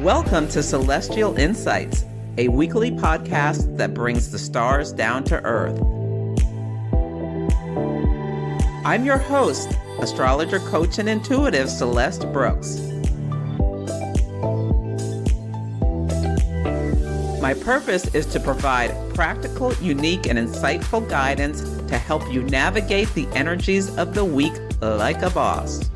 Welcome to Celestial Insights, a weekly podcast that brings the stars down to earth. I'm your host, astrologer, coach, and intuitive Celeste Brooks. My purpose is to provide practical, unique, and insightful guidance to help you navigate the energies of the week like a boss.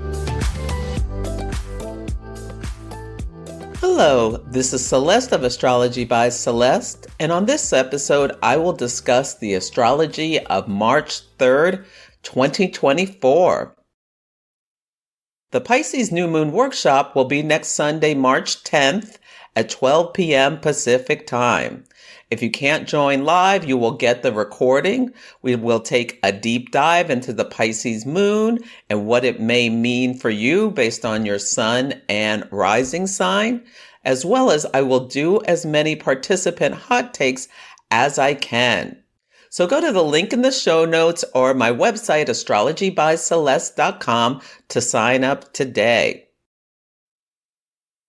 Hello, this is Celeste of Astrology by Celeste, and on this episode, I will discuss the astrology of March 3rd, 2024. The Pisces New Moon Workshop will be next Sunday, March 10th at 12 p.m. Pacific Time. If you can't join live, you will get the recording. We will take a deep dive into the Pisces moon and what it may mean for you based on your sun and rising sign, as well as I will do as many participant hot takes as I can. So go to the link in the show notes or my website, astrologybyceleste.com, to sign up today.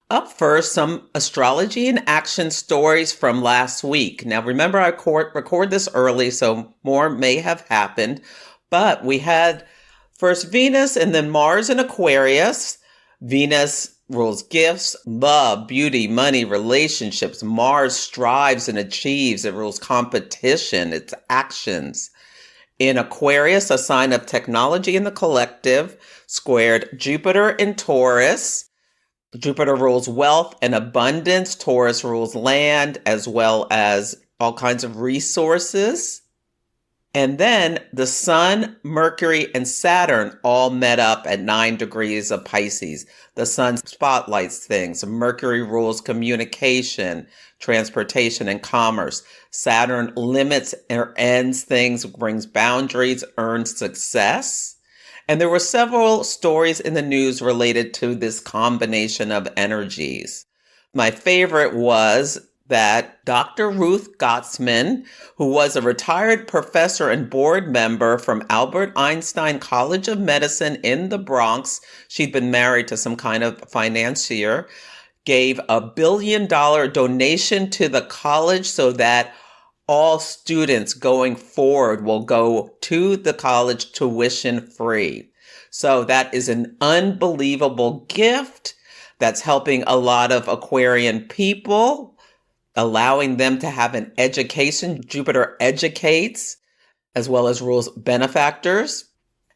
Up first, some astrology in action stories from last week. Now, remember, I record this early, so more may have happened. But we had first Venus and then Mars in Aquarius. Venus rules gifts, love, beauty, money, relationships. Mars strives and achieves. It rules competition, its actions. In Aquarius, a sign of technology in the collective, squared Jupiter in Taurus. Jupiter rules wealth and abundance. Taurus rules land as well as all kinds of resources. And then the Sun, Mercury, and Saturn all met up at 9 degrees of Pisces. The Sun spotlights things. Mercury rules communication, transportation, and commerce. Saturn limits or ends things, brings boundaries, earns success. And there were several stories in the news related to this combination of energies. My favorite was that Dr. Ruth Gottsman, who was a retired professor and board member from Albert Einstein College of Medicine in the Bronx, she'd been married to some kind of financier, gave $1 billion donation to the college so that all students going forward will go to the college tuition free. So that is an unbelievable gift that's helping a lot of Aquarian people, allowing them to have an education. Jupiter educates as well as rules benefactors.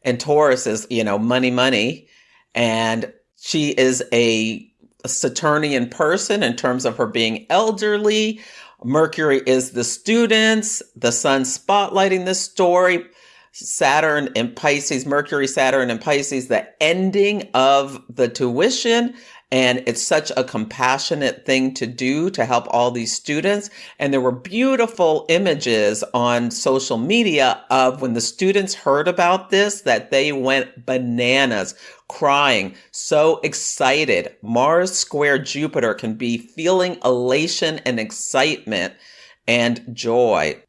And Taurus is, money. And she is a Saturnian person in terms of her being elderly. Mercury is the students, the Sun spotlighting this story, Saturn and Pisces, Mercury, Saturn and Pisces, the ending of the tuition. And it's such a compassionate thing to do to help all these students. And there were beautiful images on social media of when the students heard about this, that they went bananas, crying, so excited. Mars square Jupiter can be feeling elation and excitement and joy.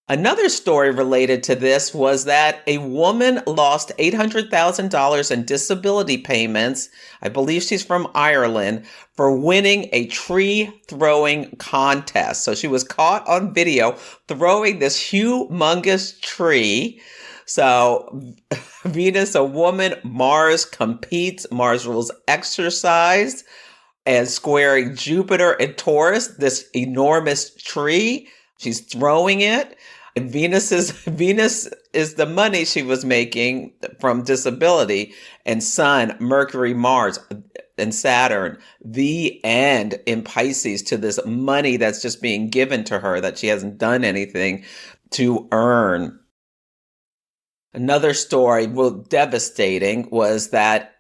Another story related to this was that a woman lost $800,000 in disability payments. I believe she's from Ireland, for winning a tree throwing contest. So she was caught on video throwing this humongous tree. So Venus, a woman, Mars competes, Mars rules exercise, and squaring Jupiter and Taurus, this enormous tree. She's throwing it. And Venus is the money she was making from disability. And Sun, Mercury, Mars, and Saturn, the end in Pisces to this money that's just being given to her that she hasn't done anything to earn. Another story, devastating, was that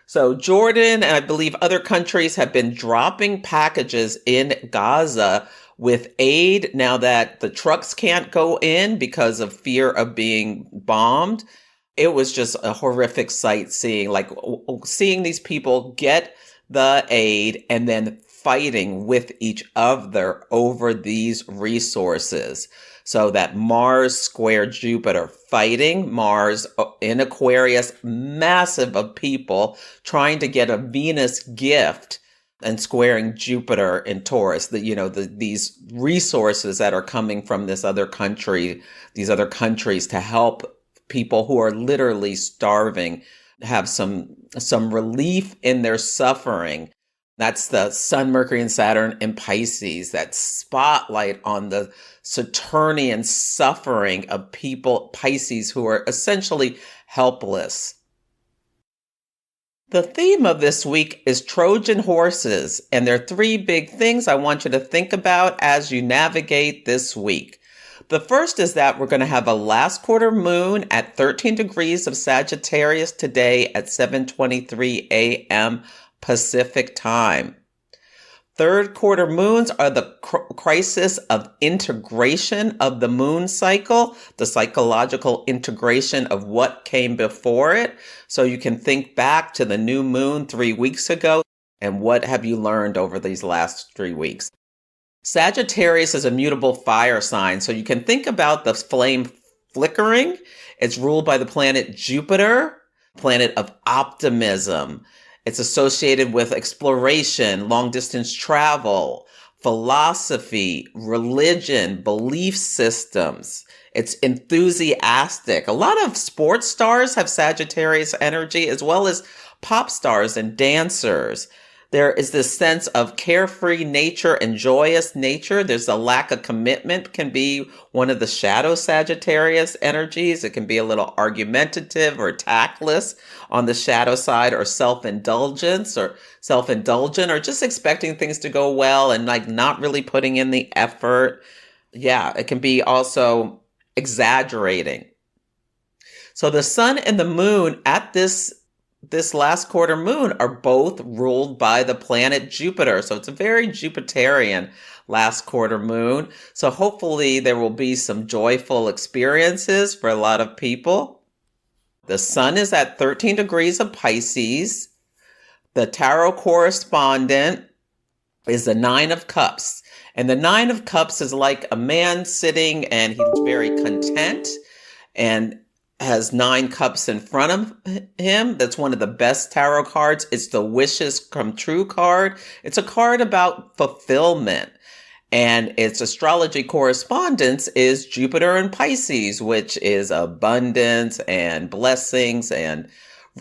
so Jordan and I believe other countries have been dropping packages in Gaza with aid now that the trucks can't go in because of fear of being bombed. It was just a horrific sight seeing these people get the aid and then fighting with each other over these resources. So that Mars square Jupiter, fighting Mars in Aquarius, massive of people trying to get a Venus gift and squaring Jupiter in Taurus, these resources that are coming from this other country, these other countries to help people who are literally starving have some relief in their suffering. That's the Sun, Mercury, and Saturn in Pisces, that spotlight on the Saturnian suffering of people, Pisces, who are essentially helpless. The theme of this week is Trojan horses, and there are three big things I want you to think about as you navigate this week. The first is that we're going to have a last quarter moon at 13 degrees of Sagittarius today at 7:23 a.m. Pacific time. Third quarter moons are the crisis of integration of the moon cycle, the psychological integration of what came before it. So you can think back to the new moon 3 weeks ago and what have you learned over these last 3 weeks. Sagittarius is a mutable fire sign, so you can think about the flame flickering. It's ruled by the planet Jupiter, planet of optimism. It's associated with exploration, long-distance travel, philosophy, religion, belief systems. It's enthusiastic. A lot of sports stars have Sagittarius energy, as well as pop stars and dancers. There is this sense of carefree nature and joyous nature. There's a lack of commitment, can be one of the shadow Sagittarius energies. It can be a little argumentative or tactless on the shadow side, or self-indulgent, or just expecting things to go well and like not really putting in the effort. Yeah, it can be also exaggerating. So the sun and the moon at this last quarter moon are both ruled by the planet Jupiter. So it's a very Jupiterian last quarter moon. So hopefully there will be some joyful experiences for a lot of people. The sun is at 13 degrees of Pisces. The tarot correspondent is the Nine of Cups. And the Nine of Cups is like a man sitting and he's very content and has 9 cups in front of him. That's one of the best tarot cards. It's the wishes come true card. It's a card about fulfillment. And its astrology correspondence is Jupiter in Pisces, which is abundance and blessings and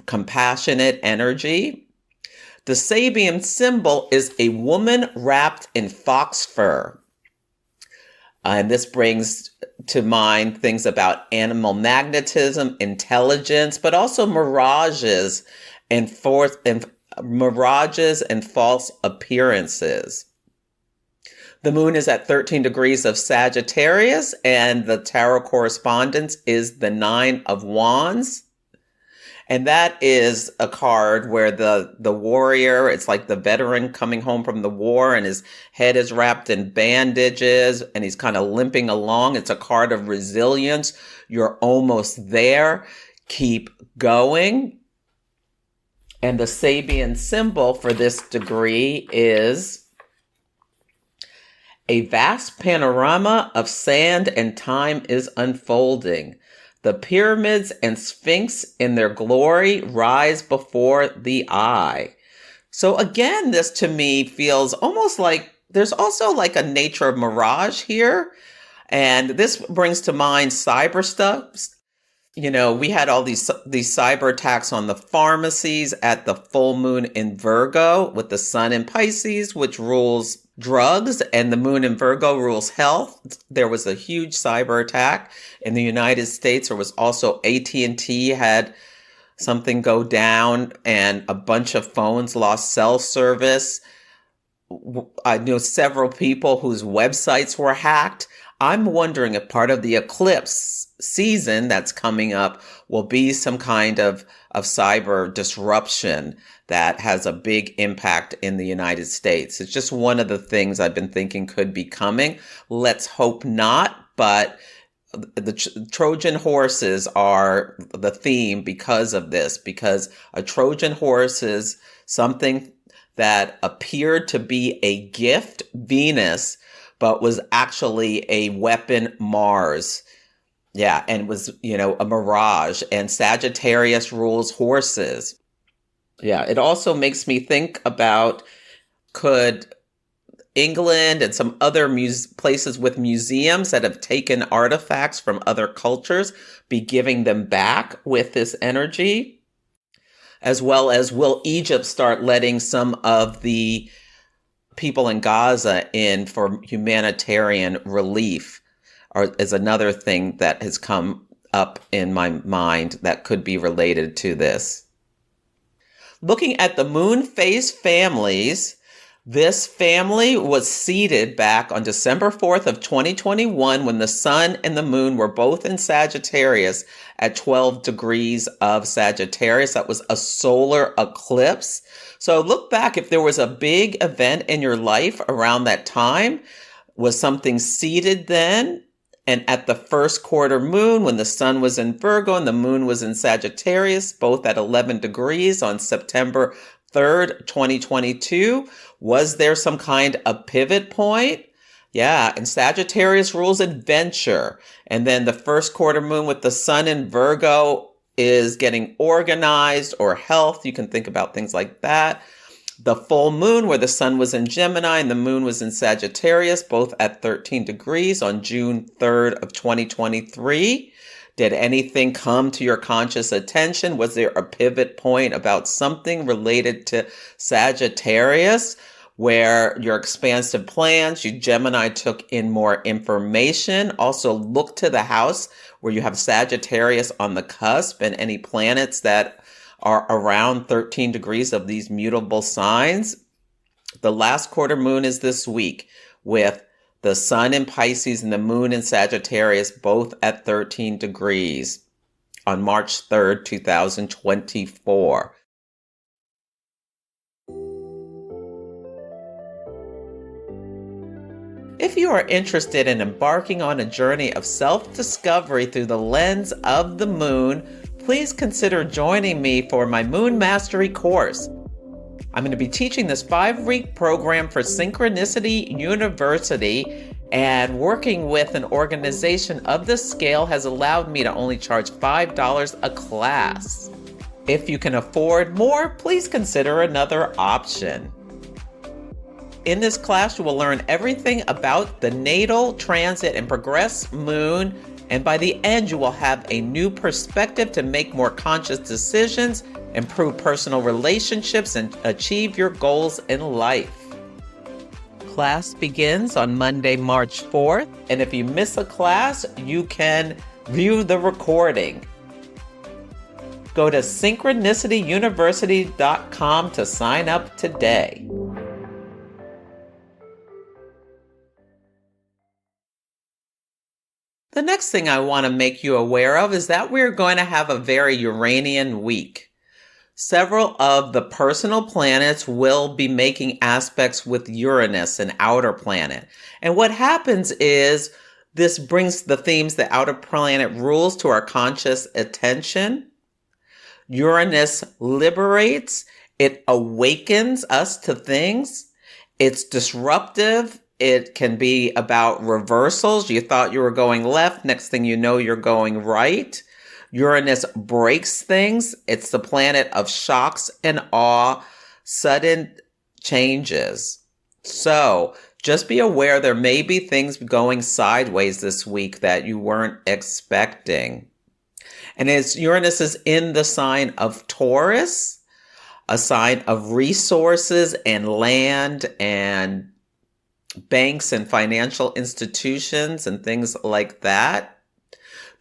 compassionate energy. The Sabian symbol is a woman wrapped in fox fur. And this brings to mind things about animal magnetism, intelligence, but also mirages and false appearances. The moon is at 13 degrees of Sagittarius, and the tarot correspondence is the Nine of Wands. And that is a card where the warrior, it's like the veteran coming home from the war and his head is wrapped in bandages and he's kind of limping along. It's a card of resilience. You're almost there. Keep going. And the Sabian symbol for this degree is a vast panorama of sand and time is unfolding. The pyramids and Sphinx in their glory rise before the eye. So again, this to me feels almost like there's also like a nature of mirage here. And this brings to mind cyber stuff. You know, we had all these cyber attacks on the pharmacies at the full moon in Virgo with the sun in Pisces, which rules drugs, and the moon in Virgo rules health. There was a huge cyber attack in the United States. There was also AT&T had something go down and a bunch of phones lost cell service. I know several people whose websites were hacked. I'm wondering if part of the eclipse season that's coming up will be some kind of cyber disruption that has a big impact in the United States. It's just one of the things I've been thinking could be coming. Let's hope not, but the Trojan horses are the theme because of this, because a Trojan horse is something that appeared to be a gift, Venus, but was actually a weapon, Mars. Yeah, and was, a mirage. And Sagittarius rules horses. Yeah, it also makes me think about Could England and some other places with museums that have taken artifacts from other cultures be giving them back with this energy? As well as, will Egypt start letting some of the people in Gaza in for humanitarian relief? Or is another thing that has come up in my mind that could be related to this. Looking at the moon phase families, this family was seeded back on December 4th of 2021 when the sun and the moon were both in Sagittarius at 12 degrees of Sagittarius. That was a solar eclipse. So look back, if there was a big event in your life around that time, was something seeded then? And at the first quarter moon, when the sun was in Virgo and the moon was in Sagittarius, both at 11 degrees on September 3rd, 2022, was there some kind of pivot point? Yeah, and Sagittarius rules adventure. And then the first quarter moon with the sun in Virgo is getting organized or health. You can think about things like that. The full moon where the sun was in Gemini and the moon was in Sagittarius, both at 13 degrees on June 3rd of 2023. Did anything come to your conscious attention? Was there a pivot point about something related to Sagittarius where your expansive plans, you Gemini took in more information? Also look to the house where you have Sagittarius on the cusp and any planets that are around 13 degrees of these mutable signs. The last quarter moon is this week with the sun in Pisces and the moon in Sagittarius, both at 13 degrees on March 3rd, 2024. If you are interested in embarking on a journey of self-discovery through the lens of the moon, please consider joining me for my Moon Mastery course. I'm going to be teaching this 5-week program for Synchronicity University, and working with an organization of this scale has allowed me to only charge $5 a class. If you can afford more, please consider another option. In this class, you will learn everything about the natal, transit, and progress moon, and by the end, you will have a new perspective to make more conscious decisions, improve personal relationships, and achieve your goals in life. Class begins on Monday, March 4th, and if you miss a class, you can view the recording. Go to synchronicityuniversity.com to sign up today. The next thing I want to make you aware of is that we're going to have a very Uranian week. Several of the personal planets will be making aspects with Uranus, an outer planet. And what happens is this brings the themes the outer planet rules to our conscious attention. Uranus liberates, it awakens us to things. It's disruptive. It can be about reversals. You thought you were going left. Next thing you know, you're going right. Uranus breaks things. It's the planet of shocks and awe, sudden changes. So just be aware there may be things going sideways this week that you weren't expecting. And as Uranus is in the sign of Taurus, a sign of resources and land and banks and financial institutions and things like that.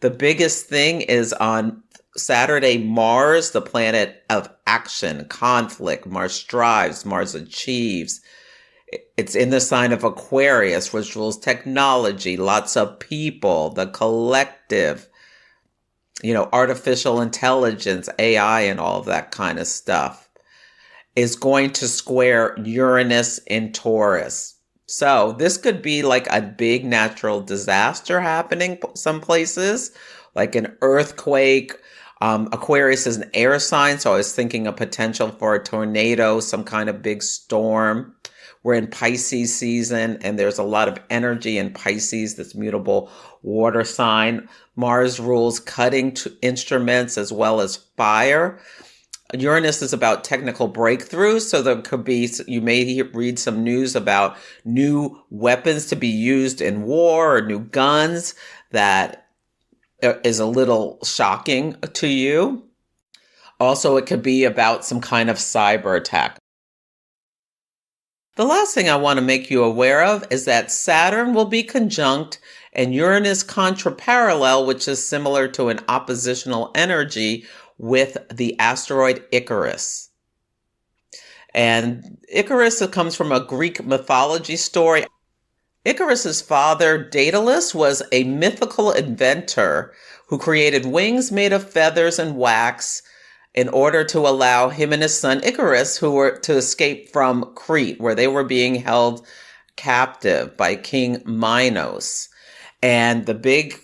The biggest thing is on Saturday, Mars, the planet of action, conflict. Mars strives, Mars achieves. It's in the sign of Aquarius, which rules technology, lots of people, the collective, artificial intelligence, AI, and all of that kind of stuff, is going to square Uranus in Taurus. So this could be like a big natural disaster happening some places, like an earthquake. Aquarius is an air sign, so I was thinking a potential for a tornado, some kind of big storm. We're in Pisces season, and there's a lot of energy in Pisces, this mutable water sign. Mars rules cutting instruments as well as fire. Uranus is about technical breakthroughs. So there could be, you may read some news about new weapons to be used in war or new guns that is a little shocking to you. Also, it could be about some kind of cyber attack. The last thing I want to make you aware of is that Saturn will be conjunct and Uranus contra parallel, which is similar to an oppositional energy with the asteroid Icarus. And Icarus comes from a Greek mythology story. Icarus's father, Daedalus, was a mythical inventor who created wings made of feathers and wax in order to allow him and his son Icarus, who were to escape from Crete, where they were being held captive by King Minos. And the big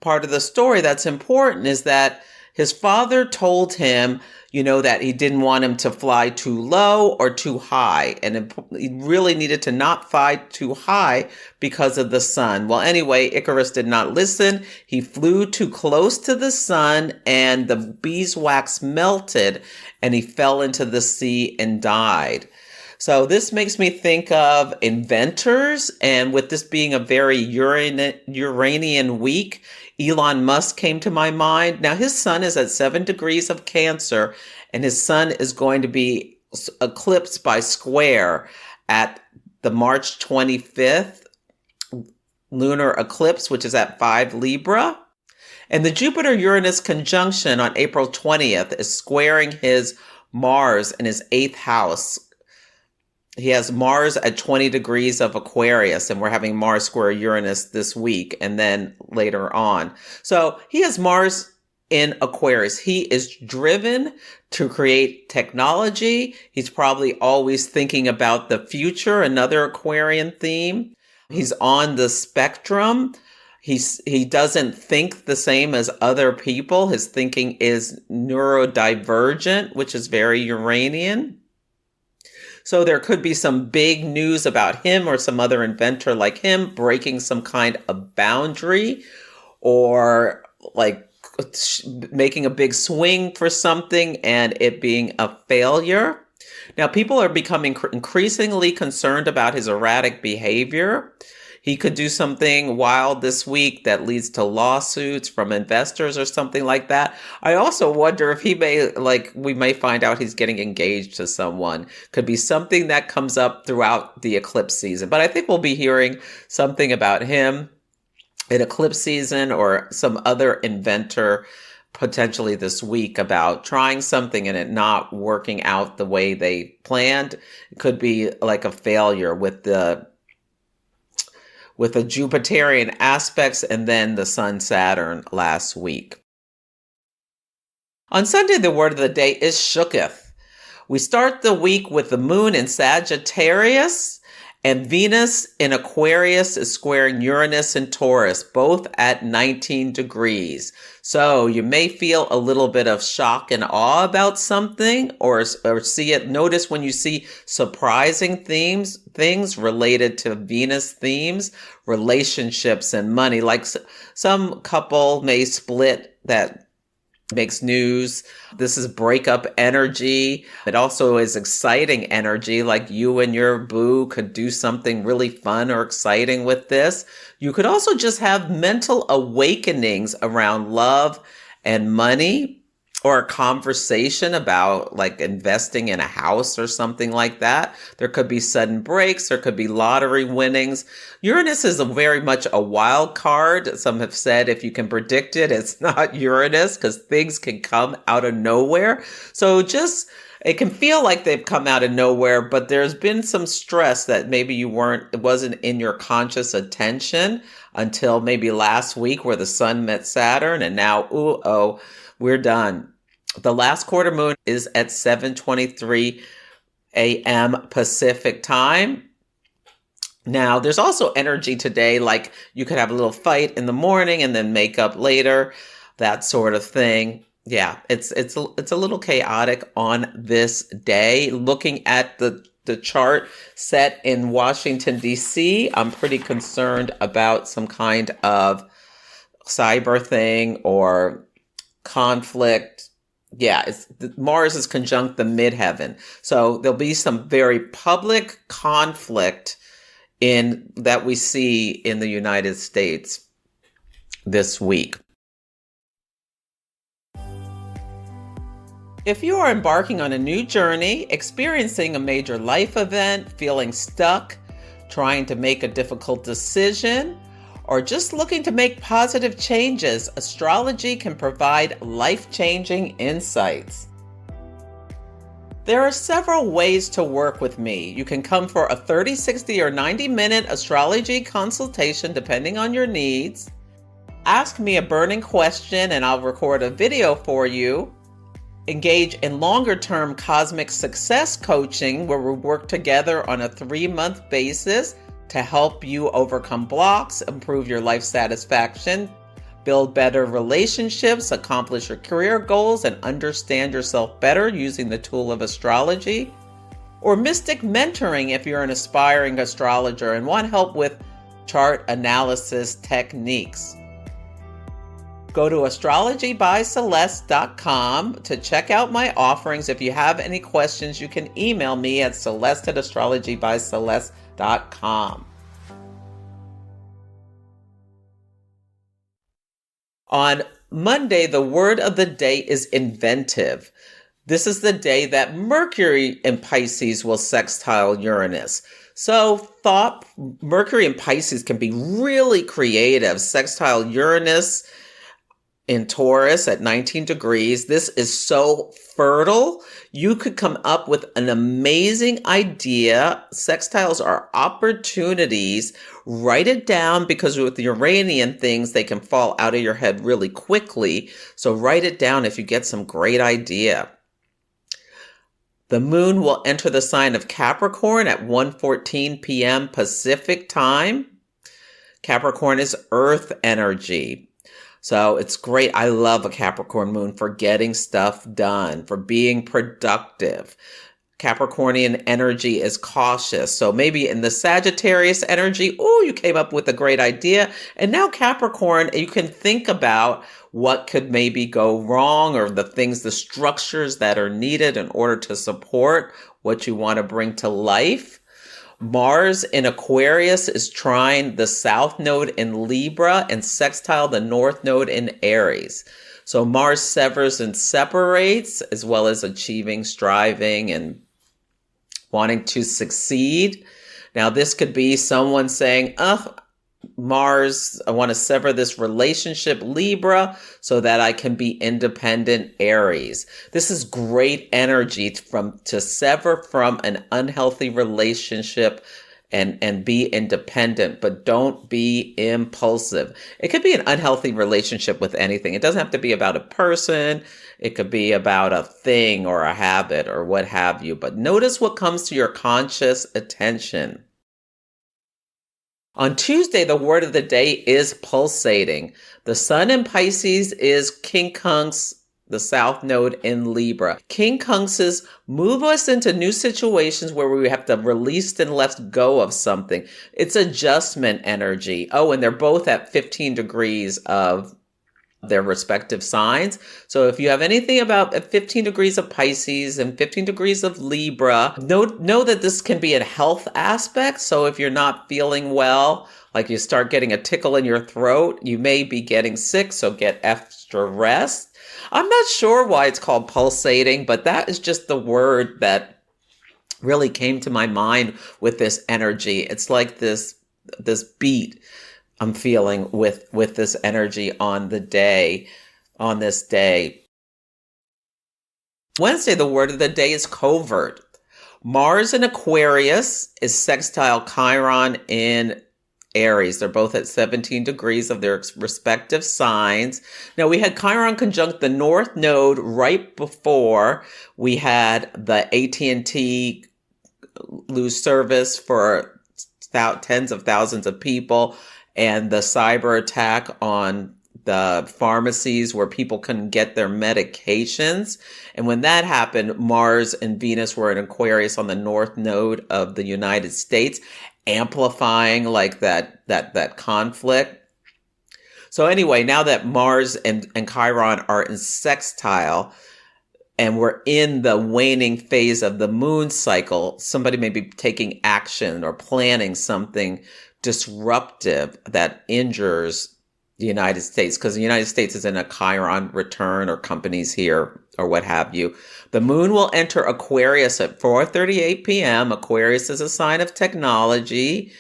part of the story that's important is that his father told him, that he didn't want him to fly too low or too high. And he really needed to not fly too high because of the sun. Well, anyway, Icarus did not listen. He flew too close to the sun and the beeswax melted and he fell into the sea and died. So this makes me think of inventors. And with this being a very Uranian week, Elon Musk came to my mind. Now, his sun is at 7 degrees of Cancer, and his sun is going to be eclipsed by square at the March 25th lunar eclipse, which is at 5 Libra. And the Jupiter-Uranus conjunction on April 20th is squaring his Mars in his 8th house. He has Mars at 20 degrees of Aquarius, and we're having Mars square Uranus this week and then later on. So he has Mars in Aquarius. He is driven to create technology. He's probably always thinking about the future, another Aquarian theme. He's on the spectrum. He doesn't think the same as other people. His thinking is neurodivergent, which is very Uranian. So there could be some big news about him or some other inventor like him breaking some kind of boundary or like making a big swing for something and it being a failure. Now, people are becoming increasingly concerned about his erratic behavior. He could do something wild this week that leads to lawsuits from investors or something like that. I also wonder if we may find out he's getting engaged to someone. Could be something that comes up throughout the eclipse season. But I think we'll be hearing something about him in eclipse season or some other inventor potentially this week about trying something and it not working out the way they planned. It could be like a failure with the Jupiterian aspects and then the Sun Saturn last week. On Sunday, the word of the day is SHOOKETH. We start the week with the moon in Sagittarius and Venus in Aquarius is squaring Uranus and Taurus, both at 19 degrees. So you may feel a little bit of shock and awe about something or see it. Notice when you see surprising things related to Venus themes, relationships and money, like some couple may split that makes news. This is breakup energy. It also is exciting energy, like you and your boo could do something really fun or exciting with this. You could also just have mental awakenings around love and money, or a conversation about like investing in a house or something like that. There could be sudden breaks. There could be lottery winnings. Uranus is very much a wild card. Some have said if you can predict it, it's not Uranus because things can come out of nowhere. So it can feel like they've come out of nowhere, but there's been some stress that maybe it wasn't in your conscious attention until maybe last week where the sun met Saturn and now, we're done. The last quarter moon is at 7:23 a.m. Pacific time. Now, there's also energy today, like you could have a little fight in the morning and then make up later, that sort of thing. Yeah, it's a little chaotic on this day. Looking at the chart set in Washington, D.C., I'm pretty concerned about some kind of cyber thing or conflict, Yeah, Mars is conjunct the midheaven. So there'll be some very public conflict in that we see in the United States this week. If you are embarking on a new journey, experiencing a major life event, feeling stuck, trying to make a difficult decision, or just looking to make positive changes, astrology can provide life-changing insights. There are several ways to work with me. You can come for a 30, 60, or 90-minute astrology consultation depending on your needs. Ask me a burning question and I'll record a video for you. Engage in longer-term cosmic success coaching where we work together on a 3-month basis to help you overcome blocks, improve your life satisfaction, build better relationships, accomplish your career goals, and understand yourself better using the tool of astrology. Or mystic mentoring if you're an aspiring astrologer and want help with chart analysis techniques. Go to astrologybyceleste.com to check out my offerings. If you have any questions, you can email me at celeste@astrologybyceleste.com. On Monday, the word of the day is inventive. This is the day that Mercury in Pisces will sextile Uranus. So Mercury in Pisces can be really creative. Sextile Uranus in Taurus at 19 degrees. This is so fertile. You could come up with an amazing idea. Sextiles are opportunities. Write it down because with the Uranian things, they can fall out of your head really quickly. So write it down if you get some great idea. The moon will enter the sign of Capricorn at 1:14 p.m. Pacific time. Capricorn is earth energy. So it's great. I love a Capricorn moon for getting stuff done, for being productive. Capricornian energy is cautious. So maybe in the Sagittarius energy, you came up with a great idea. And now Capricorn, you can think about what could maybe go wrong or the structures that are needed in order to support what you want to bring to life. Mars in Aquarius is trine the south node in Libra and sextile the north node in Aries. So Mars severs and separates, as well as achieving, striving, and wanting to succeed. Now, this could be someone saying, Mars, I want to sever this relationship, Libra, so that I can be independent, Aries. This is great energy to sever from an unhealthy relationship and be independent, but don't be impulsive. It could be an unhealthy relationship with anything. It doesn't have to be about a person. It could be about a thing or a habit or what have you. But notice what comes to your conscious attention. On Tuesday, the word of the day is pulsating. The sun in Pisces is quincunx, the south node in Libra. Quincunxes move us into new situations where we have to release and let go of something. It's adjustment energy. And they're both at 15 degrees of their respective signs. So if you have anything about 15 degrees of Pisces and 15 degrees of Libra, know that this can be a health aspect. So if you're not feeling well, like you start getting a tickle in your throat, you may be getting sick. So get extra rest. I'm not sure why it's called pulsating, but that is just the word that really came to my mind with this energy. It's like this beat I'm feeling with this energy on this day. Wednesday, the word of the day is covert. Mars in Aquarius is sextile Chiron in Aries. They're both at 17 degrees of their respective signs. Now, we had Chiron conjunct the north node right before we had the AT&T lose service for tens of thousands of people, and the cyber attack on the pharmacies where people couldn't get their medications. And when that happened, Mars and Venus were in Aquarius on the north node of the United States, amplifying like that conflict. So anyway, now that Mars and Chiron are in sextile, and we're in the waning phase of the moon cycle, somebody may be taking action or planning something disruptive that injures the United States, because the United States is in a Chiron return, or companies here or what have you. The moon will enter Aquarius at 4:38 p.m. Aquarius is a sign of technology.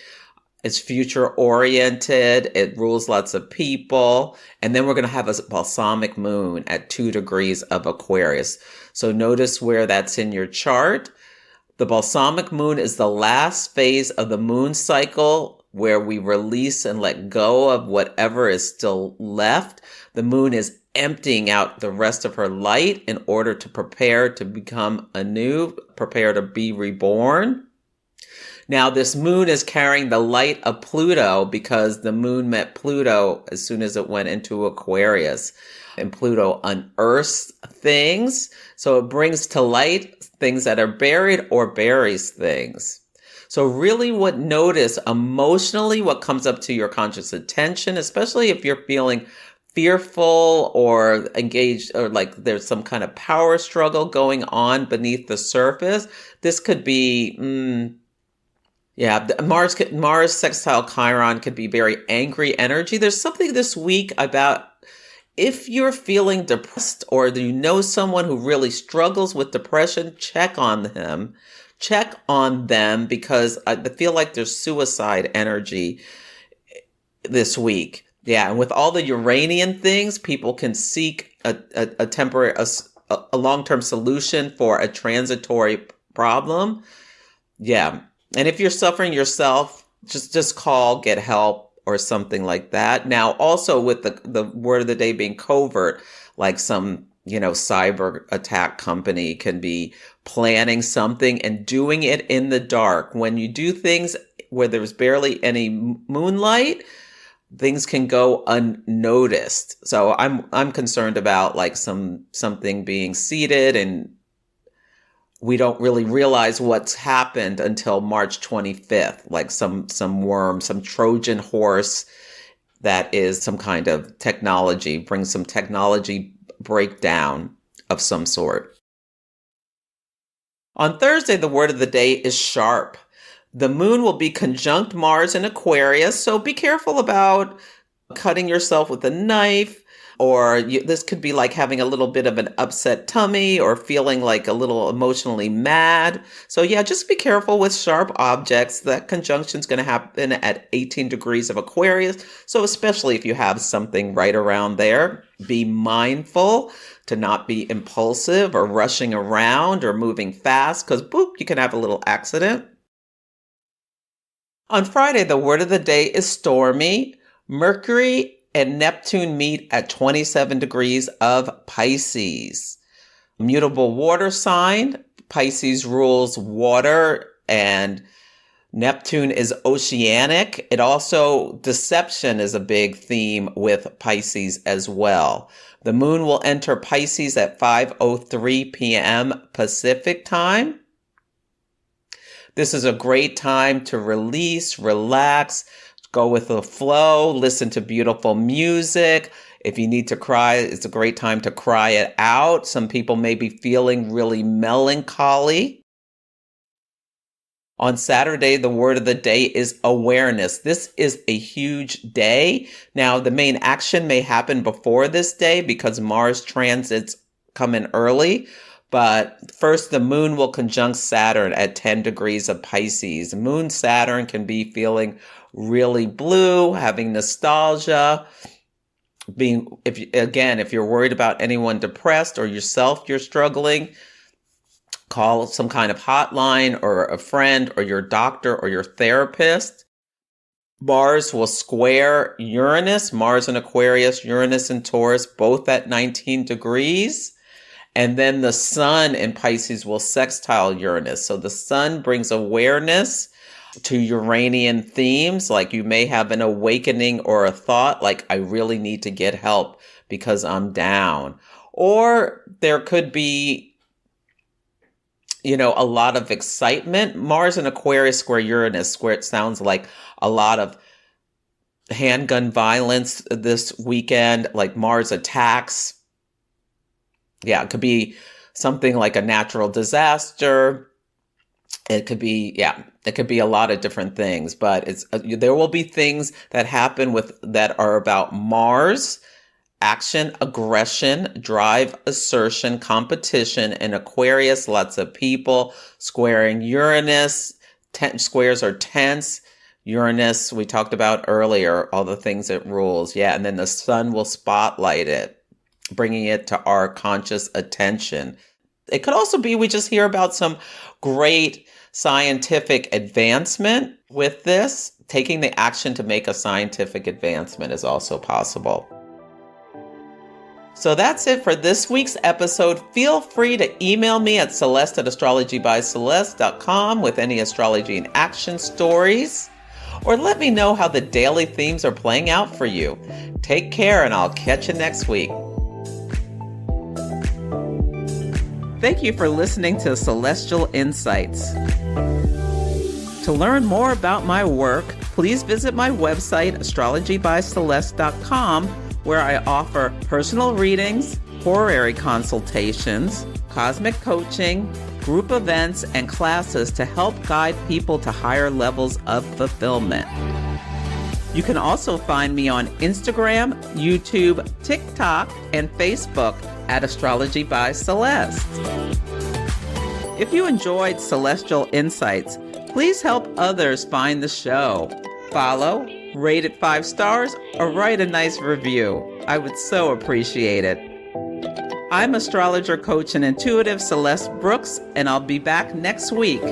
It's future oriented. It rules lots of people. And then we're going to have a balsamic moon at 2 degrees of Aquarius. So notice where that's in your chart. The balsamic moon is the last phase of the moon cycle where we release and let go of whatever is still left. The moon is emptying out the rest of her light in order to prepare to become anew, prepare to be reborn. Now, this moon is carrying the light of Pluto because the moon met Pluto as soon as it went into Aquarius. And Pluto unearths things. So it brings to light things that are buried or buries things. So really notice emotionally what comes up to your conscious attention, especially if you're feeling fearful or engaged, or like there's some kind of power struggle going on beneath the surface. This could be, Mars sextile Chiron could be very angry energy. There's something this week about if you're feeling depressed or you know someone who really struggles with depression, check on them. Check on them, because I feel like there's suicide energy this week. Yeah, and with all the Uranian things, people can seek a temporary, a long-term solution for a transitory problem. Yeah. And if you're suffering yourself, just call, get help, or something like that. Now, also with the word of the day being covert, like some, cyber attack company can be planning something and doing it in the dark. When you do things where there's barely any moonlight, things can go unnoticed. So I'm concerned about like something being seeded, and we don't really realize what's happened until March 25th, like some worm, some Trojan horse that is some kind of technology, brings some technology breakdown of some sort. On Thursday, the word of the day is sharp. The moon will be conjunct Mars in Aquarius, so be careful about cutting yourself with a knife, or this could be like having a little bit of an upset tummy or feeling like a little emotionally mad. So yeah, just be careful with sharp objects. That conjunction is going to happen at 18 degrees of Aquarius. So especially if you have something right around there, be mindful to not be impulsive or rushing around or moving fast, because boop, you can have a little accident. On Friday, the word of the day is stormy. Mercury and Neptune meet at 27 degrees of Pisces. Mutable water sign. Pisces rules water, and Neptune is oceanic. It also, deception is a big theme with Pisces as well. The moon will enter Pisces at 5:03 p.m. Pacific time. This is a great time to release, relax, go with the flow, listen to beautiful music. If you need to cry, it's a great time to cry it out. Some people may be feeling really melancholy. On Saturday, the word of the day is awareness. This is a huge day. Now, the main action may happen before this day because Mars transits come in early. But first, the moon will conjunct Saturn at 10 degrees of Pisces. Moon Saturn can be feeling really blue, having nostalgia. If you're worried about anyone depressed or yourself, you're struggling, call some kind of hotline or a friend or your doctor or your therapist. Mars will square Uranus, Mars in Aquarius, Uranus in Taurus, both at 19 degrees. And then the sun in Pisces will sextile Uranus. So the sun brings awareness to Uranian themes. Like you may have an awakening or a thought like, I really need to get help because I'm down. Or there could be, a lot of excitement. Mars in Aquarius square Uranus, where it sounds like a lot of handgun violence this weekend, like Mars attacks. Yeah, it could be something like a natural disaster. It could be, it could be a lot of different things, but there will be things that happen that are about Mars, action, aggression, drive, assertion, competition, and Aquarius, lots of people squaring Uranus. Squares are tense. Uranus, we talked about earlier, all the things it rules. Yeah, and then the sun will spotlight it, bringing it to our conscious attention. It could also be we just hear about some great scientific advancement with this. Taking the action to make a scientific advancement is also possible. So that's it for this week's episode. Feel free to email me at celeste@astrologybyceleste.com with any astrology in action stories, or let me know how the daily themes are playing out for you. Take care, and I'll catch you next week. Thank you for listening to Celestial Insights. To learn more about my work, please visit my website, astrologybyceleste.com, where I offer personal readings, horary consultations, cosmic coaching, group events, and classes to help guide people to higher levels of fulfillment. You can also find me on Instagram, YouTube, TikTok, and Facebook at Astrology by Celeste. If you enjoyed Celestial Insights, please help others find the show. Follow, rate it 5 stars, or write a nice review. I would so appreciate it. I'm astrologer, coach, and intuitive Celeste Brooks, and I'll be back next week.